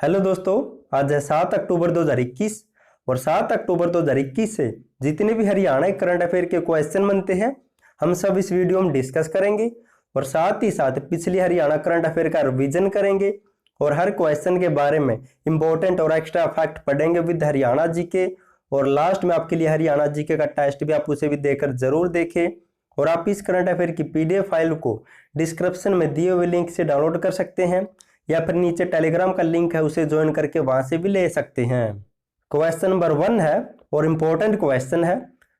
Hello दोस्तों, आज है 7 अक्टूबर 2021 और 7 अक्टूबर 2021 से जितने भी हरियाणा करंट अफेयर के क्वेश्चन बनते हैं हम सब इस वीडियो में डिस्कस करेंगे और साथ ही साथ पिछली हरियाणा करंट अफेयर का रिवीजन करेंगे और हर क्वेश्चन के बारे में इंपॉर्टेंट और एक्स्ट्रा फैक्ट पढ़ेंगे विद हरियाणा जीके। और लास्ट में आपके लिए हरियाणा जीके का टेस्ट भी आप उसे भी देकर जरूर देखें। और आप इस करंट अफेयर की पीडीएफ फाइल को डिस्क्रिप्शन में दिए हुए लिंक से डाउनलोड कर सकते हैं या फिर नीचे टेलीग्राम का लिंक है उसे ज्वाइन करके वहां से भी ले सकते हैं। क्वेश्चन नंबर 1 है और इंपॉर्टेंट क्वेश्चन है,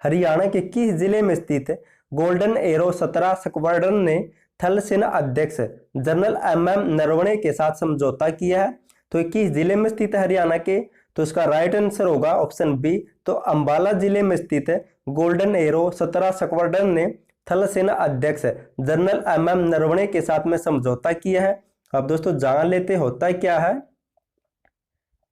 हरियाणा के किस जिले में स्थित गोल्डन एरो 17 स्क्वाड्रन ने थल सेना अध्यक्ष जनरल एमएम नरवणे के साथ समझौता किया है? तो किस जिले में स्थित है हरियाणा के? तो इसका राइट आंसर होगा ऑप्शन बी, तो अंबाला जिले में स्थित है गोल्डन एरो 17 स्क्वाड्रन ने थल सेना अध्यक्ष जनरल एमएम नरवणे के साथ में समझौता किया है। अब दोस्तों जान लेते होता क्या है।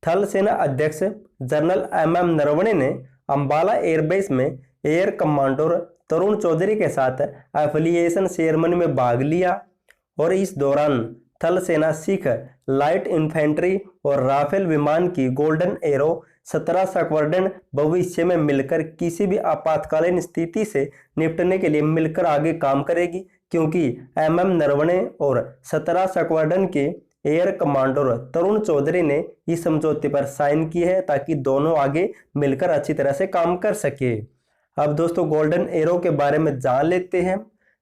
थल सेना अध्यक्ष जनरल एमएम नरवणे ने अंबाला एयरबेस में एयर कमांडर तरुण चौधरी के साथ एफिलिएशन सेरेमनी में भाग लिया और इस दौरान थल सेना सिख लाइट इन्फेंट्री और राफेल विमान की गोल्डन एरो 17 स्क्वाड्रन भविष्य में मिलकर किसी भी आपातकालीन स्थिति से निपटने के लिए मिलकर आगे काम करेगी, क्योंकि एमएम नरवणे और 17 स्क्वाड्रन के एयर कमांडर तरुण चौधरी ने इस समझौते पर साइन किए हैं ताकि दोनों आगे मिलकर अच्छी तरह से काम कर सके। अब दोस्तों गोल्डन एरो के बारे में जान लेते हैं।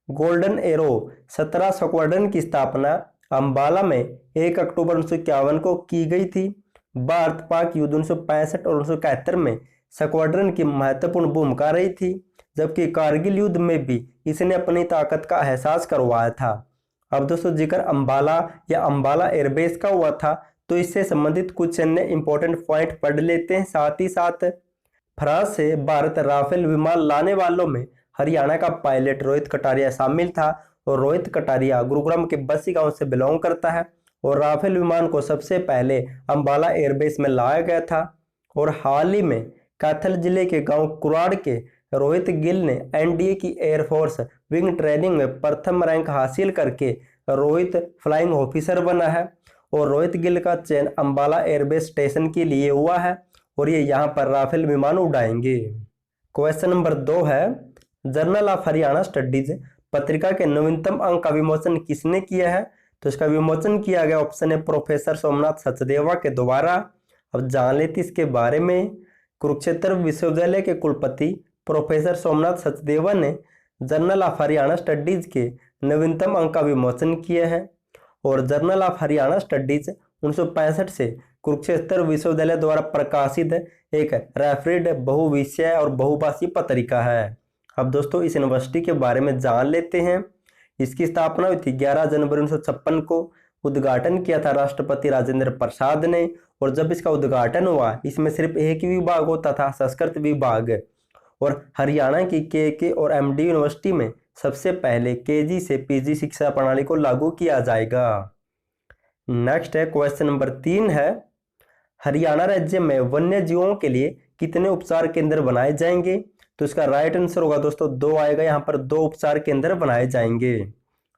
गोल्डन एरो 17 स्क्वाड्रन की स्थापना अंबाला में 1 अक्टूबर 1951 को की गई थी। भारत पाक युद्ध 1965 और 1971 में स्क्वाड्रन की महत्वपूर्ण भूमिका रही थी, जबकि कारगिल युद्ध में भी इसने अपनी ताकत का एहसास करवाया था। अब दोस्तों जिक्र अंबाला या अंबाला एयरबेस का हुआ था, तो इससे संबंधित कुछ अन्य इंपॉर्टेंट पॉइंट पढ़ लेते हैं। साथ ही साथ फ्रांस से भारत राफेल विमान लाने वालों में हरियाणा का पायलट रोहित कटारिया शामिल था और रोहित कटारिया गुरुग्राम के बसी गांव से बिलोंग करता है और राफेल विमान को सबसे पहले अंबाला एयरबेस में लाया गया था। और हाल ही में कैथल जिले के गांव कुराड़ के रोहित गिल ने एनडीए की एयरफोर्स विंग ट्रेनिंग में प्रथम रैंक हासिल करके रोहित फ्लाइंग ऑफिसर बना है और रोहित गिल का चयन अंबाला एयरबेस स्टेशन के लिए हुआ है और ये यहाँ पर राफेल विमान उड़ाएंगे। क्वेश्चन नंबर 2 है, जर्नल ऑफ हरियाणा स्टडीज पत्रिका के नवीनतम अंक का विमोचन किसने किया है? तो इसका विमोचन किया गया ऑप्शन है प्रोफेसर सोमनाथ सचदेवा के द्वारा। अब जान लेते इसके बारे में। कुरुक्षेत्र विश्वविद्यालय के कुलपति प्रोफेसर सोमनाथ सचदेवा ने जर्नल ऑफ हरियाणा स्टडीज के नवीनतम अंक का विमोचन किया है और जर्नल ऑफ हरियाणा स्टडीज 1965 से कुरुक्षेत्र विश्वविद्यालय द्वारा प्रकाशित एक रेफरेड बहुविषय और बहुभाषी पत्रिका है। अब दोस्तों इस यूनिवर्सिटी के बारे में जान लेते हैं। इसकी स्थापना हुई थी 11 जनवरी 1956 को। उद्घाटन किया था राष्ट्रपति राजेंद्र प्रसाद ने और जब इसका उद्घाटन हुआ इसमें सिर्फ एक ही विभाग होता था, संस्कृत विभाग। और हरियाणा की के और एमडी यूनिवर्सिटी में सबसे पहले केजी से पीजी शिक्षा प्रणाली को लागू किया जाएगा। नेक्स्ट है क्वेश्चन नंबर 3 है, हरियाणा राज्य में वन्य जीवों के लिए कितने उपचार केंद्र बनाए जाएंगे? तो इसका राइट आंसर होगा दोस्तों 2 आएगा, यहाँ पर 2 उपचार केंद्र बनाए जाएंगे।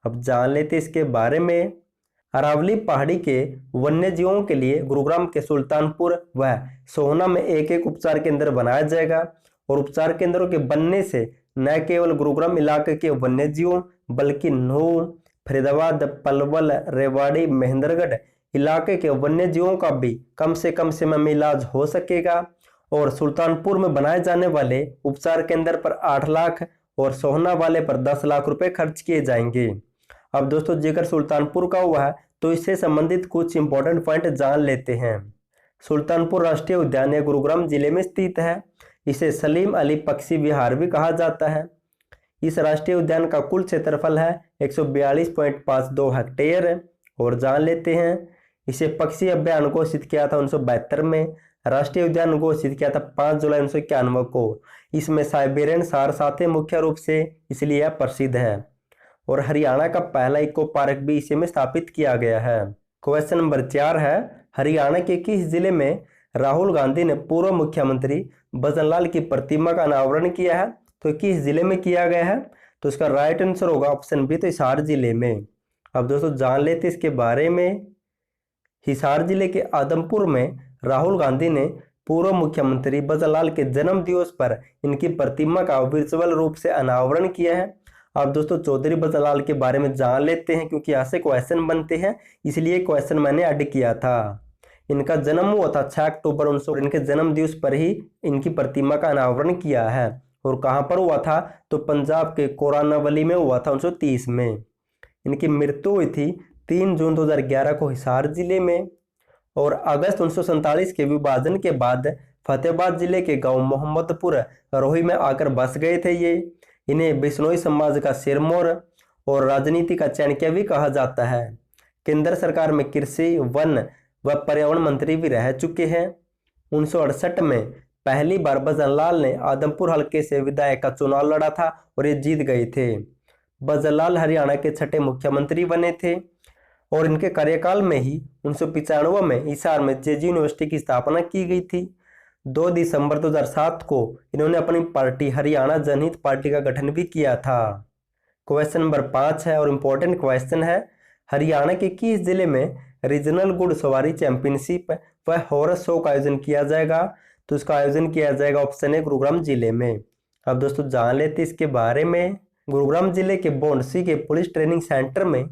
अब जान लेते इसके बारे में। अरावली पहाड़ी के वन्य जीवों के लिए गुरुग्राम के सुल्तानपुर व सोहना में एक उपचार केंद्र बनाया जाएगा और उपचार केंद्रों के बनने से न केवल गुरुग्राम इलाके के वन्य जीवों बल्कि नूह, फरीदाबाद, पलवल, रेवाड़ी, महेंद्रगढ़ इलाके के वन्य जीवों का भी कम से कम समय में इलाज हो सकेगा। और सुल्तानपुर में बनाए जाने वाले उपचार केंद्र पर 8 लाख और सोहना वाले पर 10 लाख रुपए खर्च किए जाएंगे। अब दोस्तों जिक्र सुल्तानपुर का हुआ है तो इससे संबंधित कुछ इंपॉर्टेंट पॉइंट जान लेते हैं। सुल्तानपुर राष्ट्रीय उद्यान गुरुग्राम जिले में स्थित है। इसे सलीम अली पक्षी विहार भी कहा जाता है। इस राष्ट्रीय उद्यान का कुल क्षेत्रफल है 142.52 हेक्टेयर। और जान लेते हैं इसे पक्षी अभ्यारण्य घोषित किया था 1972 में। राष्ट्रीय उद्यान घोषित किया था 5 जुलाई 1991 को। इसमें साइबेरियन सारसाथे मुख्य रूप से इसलिए यह प्रसिद्ध है और हरियाणा का पहला इको पार्क भी इसी में स्थापित किया गया है। क्वेश्चन नंबर 4 है, हरियाणा के किस जिले में राहुल गांधी ने पूर्व मुख्यमंत्री भजनलाल की प्रतिमा का अनावरण किया है? तो किस जिले में किया गया है? तो इसका राइट आंसर होगा ऑप्शन बी, तो हिसार जिले में। अब दोस्तों जान लेते इसके बारे में। हिसार जिले के आदमपुर में राहुल गांधी ने पूर्व मुख्यमंत्री भजनलाल के जन्म दिवस पर इनकी प्रतिमा का वर्चुअल रूप से अनावरण किया है। अब दोस्तों चौधरी भजनलाल के बारे में जान लेते हैं, क्योंकि यहाँ से क्वेश्चन बनते हैं, इसलिए क्वेश्चन मैंने ऐड किया था। इनका जन्म हुआ था 6 अक्टूबर 1900। इनके जन्म दिवस पर ही इनकी प्रतिमा का अनावरण किया है। और कहाँ पर हुआ था? तो पंजाब के कोरानावली में हुआ था 1930 में। इनकी मृत्यु हुई थी 3 जून 2011 को हिसार जिले में। और अगस्त 1947 के विभाजन के बाद फतेहाबाद जिले के गांव मोहम्मदपुर रोही में आकर बस गए थे ये। इन्हें बिश्नोई समाज का सिरमौर और राजनीति का चाणक्य भी कहा जाता है। केंद्र सरकार में कृषि, वन व पर्यावरण मंत्री भी रह चुके हैं। 1968 में पहली बार भजनलाल ने आदमपुर हलके से विधायक का चुनाव लड़ा था और ये जीत गए थे। भजनलाल हरियाणा के 6ठे मुख्यमंत्री बने थे और इनके कार्यकाल में ही 1995 में हिसार में जेजी यूनिवर्सिटी की स्थापना की गई थी। 2 दिसंबर 2007 को इन्होंने अपनी पार्टी हरियाणा जनहित पार्टी का गठन भी किया था। क्वेश्चन नंबर 5 है और इम्पोर्टेंट क्वेश्चन है, हरियाणा के किस जिले में रीजनल घुड़सवारी चैंपियनशिप व हॉर्स शो का आयोजन किया जाएगा? तो इसका आयोजन किया जाएगा ऑप्शन है गुरुग्राम जिले में। अब दोस्तों जान लेते इसके बारे में। गुरुग्राम जिले के बोंडसी के पुलिस ट्रेनिंग सेंटर में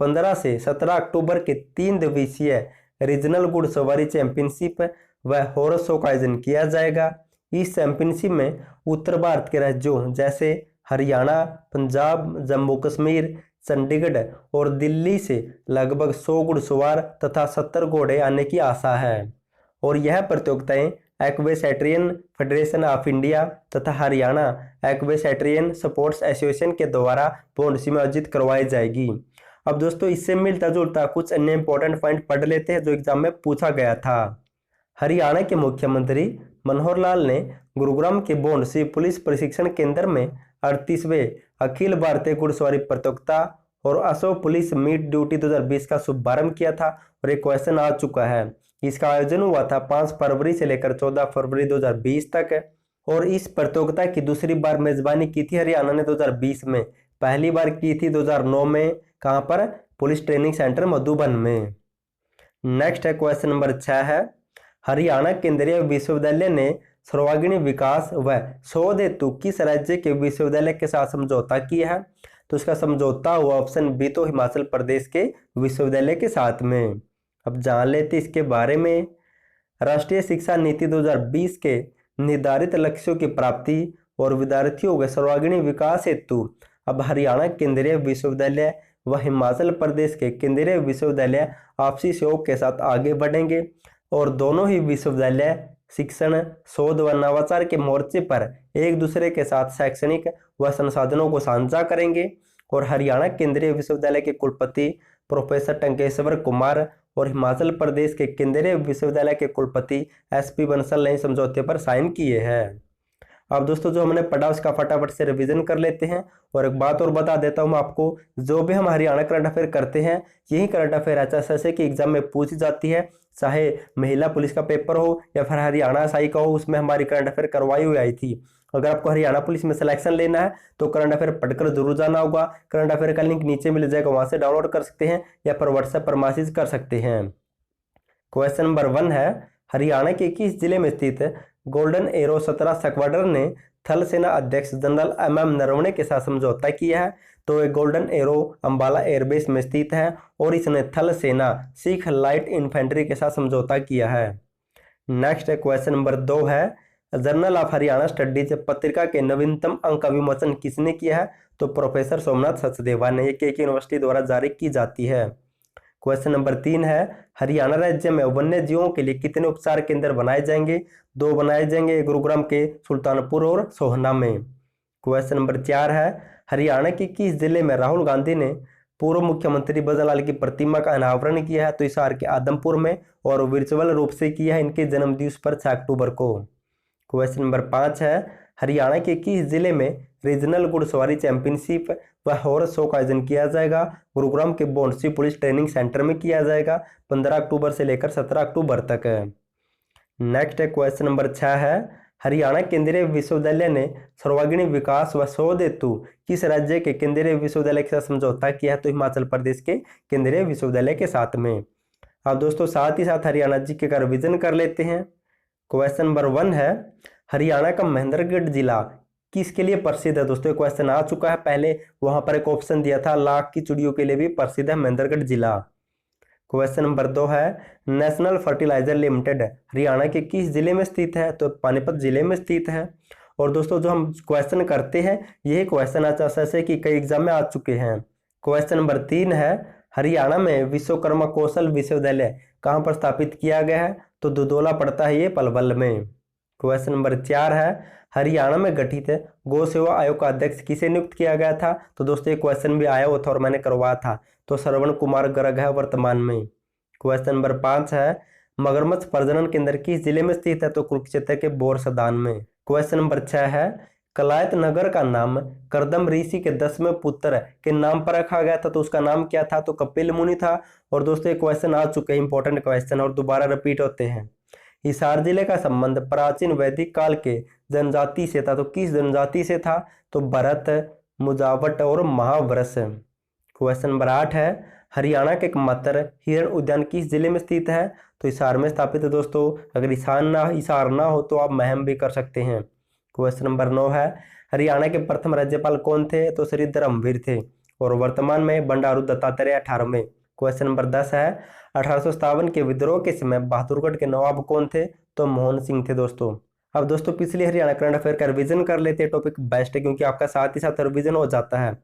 15 से 17 अक्टूबर के 3 दिवसीय रीजनल घुड़सवारी चैंपियनशिप व हॉर्स शो का आयोजन किया जाएगा। इस चैंपियनशिप में उत्तर भारत के राज्यों जैसे हरियाणा, पंजाब, जम्मू कश्मीर, चंडीगढ़ और दिल्ली से लगभग 100 घुड़सवार तथा 70 घोड़े आने की आशा है। और यह प्रतियोगिताएं एक्वेसेट्रियन फेडरेशन ऑफ इंडिया तथा हरियाणा एक्वेसेट्रियन स्पोर्ट्स एसोसिएशन के द्वारा बोंडसी में आयोजित करवाई जाएगी। अब दोस्तों इससे मिलता जुलता कुछ अन्य इंपॉर्टेंट पॉइंट पढ़ लेते हैं जो एग्जाम में पूछा गया था। हरियाणा के मुख्यमंत्री मनोहर लाल ने गुरुग्राम के बोंडसी पुलिस प्रशिक्षण केंद्र में 38वें अखिल भारतीय घुड़सवारी प्रतियोगिता और असम पुलिस मीट ड्यूटी 2020 का शुभारंभ किया था और एक क्वेश्चन आ चुका है। इसका आयोजन हुआ था 5 फरवरी से लेकर 14 फरवरी 2020 तक। और इस प्रतियोगिता की दूसरी बार मेजबानी की थी हरियाणा ने 2020 में। पहली बार की थी 2009 में। कहाँ पर? पुलिस ट्रेनिंग सेंटर मधुबन में। नेक्स्ट है क्वेश्चन नंबर 6 है, हरियाणा केंद्रीय विश्वविद्यालय ने सर्वांगीण विकास व शोध हेतु किस राज्य के विश्वविद्यालय के साथ समझौता किया है? तो इसका समझौता हुआ ऑप्शन बी तो हिमाचल प्रदेश के विश्वविद्यालय के साथ में। अब जान लेते इसके बारे में। राष्ट्रीय शिक्षा नीति 2020 के निर्धारित लक्ष्यों की प्राप्ति और विद्यार्थियों के सर्वांगीण विकास हेतु अब हरियाणा केंद्रीय विश्वविद्यालय व हिमाचल प्रदेश के केंद्रीय विश्वविद्यालय आपसी सहयोग के साथ आगे बढ़ेंगे और दोनों ही विश्वविद्यालय शिक्षण, शोध व नवाचार के मोर्चे पर एक दूसरे के साथ शैक्षणिक व संसाधनों को साझा करेंगे। और हरियाणा केंद्रीय विश्वविद्यालय के कुलपति प्रोफेसर टंकेश्वर कुमार और हिमाचल प्रदेश के केंद्रीय विश्वविद्यालय के कुलपति SP बंसल ने समझौते पर साइन किए हैं। अब दोस्तों जो हमने पढ़ा उसका फटाफट से रिवीजन कर लेते हैं। और एक बात और बता देता हूं आपको, जो भी हम हरियाणा करंट अफेयर करते हैं यही करंट अफेयर HSSA के एग्जाम में पूछी जाती है, चाहे महिला पुलिस का पेपर हो या फिर हरियाणा SI का हो, उसमें हमारी करंट अफेयर करवाई हुई आई थी। अगर आपको हरियाणा पुलिस में सिलेक्शन लेना है तो करंट अफेयर पढ़कर जरूर जाना होगा। करंट अफेयर का लिंक नीचे मिल जाएगा, वहां से डाउनलोड कर सकते हैं या फिर व्हाट्सएप पर मैसेज कर सकते हैं। क्वेश्चन नंबर 1 है, हरियाणा के किस जिले में स्थित गोल्डन एरो 17 स्क्वाड्रन ने थल सेना अध्यक्ष जनरल MM नरवणे के साथ समझौता किया है? तो ये गोल्डन एरो अंबाला एयरबेस में स्थित है और इसने थल सेना सिख लाइट इन्फेंट्री के साथ समझौता किया है। नेक्स्ट है क्वेश्चन नंबर 2 है, जर्नल ऑफ हरियाणा स्टडीज पत्रिका के नवीनतम अंक का विमोचन किसने किया है? तो प्रोफेसर सोमनाथ सचदेवा ने। ये KK यूनिवर्सिटी द्वारा जारी की जाती है। क्वेश्चन नंबर 3 है, हरियाणा राज्य में वन्य जीवों के लिए कितने उपचार केंद्र बनाए जाएंगे? 2 बनाए जाएंगे, गुरुग्राम के सुल्तानपुर और सोहना में। क्वेश्चन नंबर 4 है, हरियाणा के किस जिले में राहुल गांधी ने पूर्व मुख्यमंत्री भजनलाल की प्रतिमा का अनावरण किया है? तो हिसार के आदमपुर में और वर्चुअल रूप से किया है इनके जन्म दिवस पर 6 अक्टूबर को। क्वेश्चन नंबर 5 है, हरियाणा के किस जिले में रीजनल घुड़सवारी चैंपियनशिप व हॉर्स शो का आयोजन किया जाएगा? गुरुग्राम के बोंडसी पुलिस ट्रेनिंग सेंटर में किया जाएगा 15 अक्टूबर से लेकर 17 अक्टूबर तक। नेक्स्ट है क्वेश्चन नंबर 6 है, हरियाणा केंद्रीय विश्वविद्यालय ने सर्वांगीण विकास व शोध हेतु किस राज्य के केंद्रीय विश्वविद्यालय के साथ समझौता किया है? तो हिमाचल प्रदेश के केंद्रीय विश्वविद्यालय के साथ में। अब दोस्तों साथ ही साथ हरियाणा जीके का रिवीजन कर लेते हैं। क्वेश्चन नंबर 1 है, हरियाणा का महेंद्रगढ़ जिला किसके लिए प्रसिद्ध है। दोस्तों क्वेश्चन आ चुका है पहले, वहां पर एक ऑप्शन दिया था लाख की चिड़ियों के लिए भी प्रसिद्ध है महेंद्रगढ़ जिला। क्वेश्चन नंबर 2 है, नेशनल फर्टिलाइजर लिमिटेड हरियाणा के किस जिले में स्थित है। तो पानीपत जिले में स्थित है। और दोस्तों जो हम क्वेश्चन करते हैं यही क्वेश्चन अच्छा से कि कई एग्जाम में आ चुके हैं। क्वेश्चन नंबर 3 है, हरियाणा में विश्वकर्मा कौशल विश्वविद्यालय कहाँ पर स्थापित किया गया है। तो दुधौला पड़ता है ये पलवल में। क्वेश्चन नंबर 4 है, हरियाणा में गठित गौ सेवा आयोग का अध्यक्ष किसे नियुक्त किया गया था। तो दोस्तों ये क्वेश्चन भी आया हुआ था और मैंने करवाया था, तो श्रवण कुमार गर्ग है वर्तमान में। क्वेश्चन नंबर 5 है, मगरमच्छ प्रजनन केंद्र किस जिले में स्थित है। तो कुरुक्षेत्र के बोरसदान में। क्वेश्चन नंबर 6 है, कलायत नगर का नाम करदम ऋषि के 10वें पुत्र के नाम पर रखा गया था। तो उसका नाम क्या था। तो कपिल मुनि था। और दोस्तों ये क्वेश्चन आ चुके हैं, इंपॉर्टेंट क्वेश्चन और दोबारा रिपीट होते हैं। हिसार जिले का संबंध प्राचीन वैदिक काल के जनजाति से था। तो किस जनजाति से था। तो भरत, मुजावट और महावरस। क्वेश्चन नंबर 8 है, हरियाणा के एकमात्र हिरण उद्यान किस जिले में स्थित है। तो हिसार में स्थापित है दोस्तों। अगर हिसार ना हो तो आप महम भी कर सकते हैं। क्वेश्चन नंबर 9 है, हरियाणा के प्रथम राज्यपाल कौन थे। तो श्री धर्मवीर थे और वर्तमान में बंडारू दत्तात्रेय 18वें। क्वेश्चन नंबर 10 है, 1857 के विद्रोह के समय बहादुरगढ़ के नवाब कौन थे। तो मोहन सिंह थे दोस्तों। अब दोस्तों पिछले हरियाणा करंट अफेयर का रिवीजन कर लेते हैं। टॉपिक बेस्ट है क्योंकि आपका साथ ही साथ रिवीजन हो जाता है।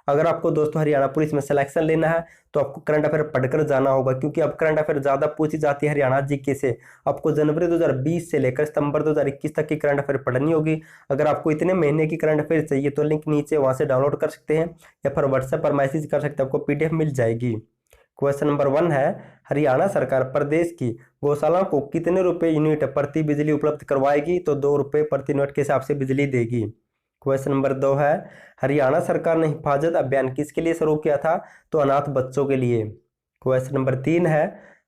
अगर आपको दोस्तों हरियाणा पुलिस में सिलेक्शन लेना है तो आपको करंट अफेयर पढ़कर जाना होगा, क्योंकि अब करंट अफेयर ज्यादा पूछी जाती है हरियाणा जीके से। आपको जनवरी 2020 से लेकर सितंबर 2021 तक की करंट अफेयर पढ़नी होगी। अगर आपको इतने महीने की करंट अफेयर चाहिए तो लिंक नीचे वहां से डाउनलोड कर सकते हैं या फिर व्हाट्सएप पर मैसेज कर सकते हैं, आपको पीडीएफ मिल जाएगी। क्वेश्चन नंबर 1 है, हरियाणा सरकार प्रदेश की गौशालाओं को कितने रुपए यूनिट प्रति बिजली उपलब्ध करवाएगी। तो 2 रुपए प्रति यूनिट के हिसाब से बिजली देगी। क्वेश्चन नंबर 2 है, हरियाणा सरकार ने हिफाजत अभियान किसके लिए शुरू किया था। तो अनाथ बच्चों के लिए। क्वेश्चन नंबर 3 है,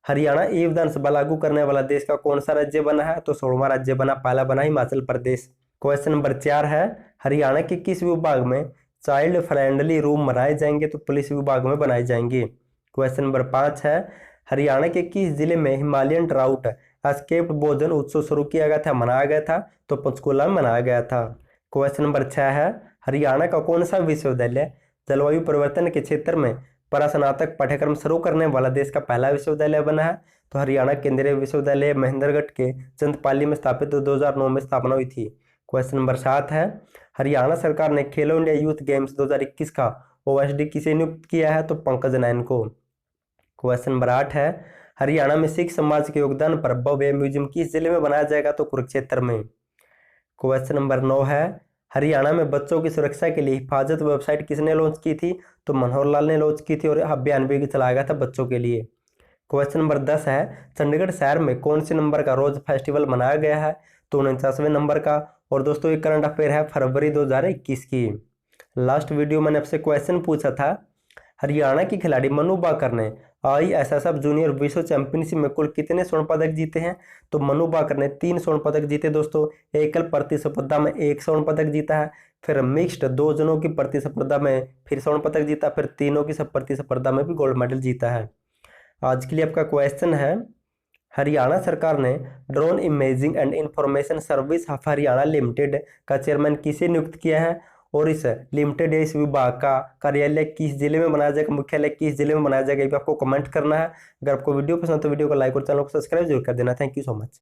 हरियाणा ई विधानसभा लागू करने वाला देश का कौन सा राज्य बना है। तो 16वां राज्य बना, पहला बना हिमाचल प्रदेश। क्वेश्चन नंबर 4 है, हरियाणा के किस विभाग में चाइल्ड फ्रेंडली रूम बनाए जाएंगे। तो पुलिस विभाग में बनाए जाएंगे। क्वेश्चन नंबर 5 है, हरियाणा के किस जिले में हिमालयन ट्राउट एस्केप्ड भोजन उत्सव शुरू किया गया था, मनाया गया था। तो पंचकुला में मनाया गया था। क्वेश्चन नंबर 6 है, हरियाणा का कौन सा विश्वविद्यालय जलवायु परिवर्तन के क्षेत्र में परास्नातक पाठ्यक्रम शुरू करने वाला देश का पहला विश्वविद्यालय बना है। तो हरियाणा केंद्रीय विश्वविद्यालय महेंद्रगढ़ के चंदपाली में स्थापित 2009 में स्थापना हुई थी। क्वेश्चन नंबर 7 है, हरियाणा सरकार ने खेलो इंडिया यूथ गेम्स 2021 का ओएसडी किसे नियुक्त किया है। तो पंकज नैन को। क्वेश्चन नंबर 8 है, हरियाणा में सिख समाज के योगदान पर भव्य म्यूजियम किस जिले में बनाया जाएगा। तो कुरुक्षेत्र में। क्वेश्चन नंबर 9 है, हरियाणा में बच्चों की सुरक्षा के लिए हिफाजत वेबसाइट किसने लॉन्च की थी। तो मनोहर लाल ने लॉन्च की थी और अभियान भी चलाया गया था बच्चों के लिए। क्वेश्चन नंबर 10 है, चंडीगढ़ शहर में कौन से नंबर का रोज फेस्टिवल मनाया गया है। तो 49वें नंबर का। और दोस्तों ये करंट अफेयर है फरवरी 2021 की। लास्ट वीडियो मैंने आपसे क्वेश्चन पूछा था, हरियाणा की खिलाड़ी मनु बाकर ने ISSF जूनियर विश्व चैंपियनशिप में कुल कितने स्वर्ण पदक जीते हैं। तो मनु बाकर ने 3 स्वर्ण पदक जीते दोस्तों। एकल प्रतिस्पर्धा में 1 स्वर्ण पदक जीता है, फिर मिक्स्ड 2 जनों की प्रतिस्पर्धा में फिर स्वर्ण पदक जीता, फिर तीनों की प्रतिस्पर्धा में भी गोल्ड मेडल जीता है। आज के लिए आपका क्वेश्चन है, हरियाणा सरकार ने drone imaging and information service of Haryana limited का चेयरमैन किसे नियुक्त किया है। और इस लिमिटेड इस विभाग का कार्यालय किस जिले में बनाया जाएगा, मुख्यालय किस जिले में बनाया जाएगा, ये भी आपको कमेंट करना है। अगर आपको वीडियो पसंद है तो वीडियो को लाइक और चैनल को सब्सक्राइब जरूर कर देना। Thank you so much.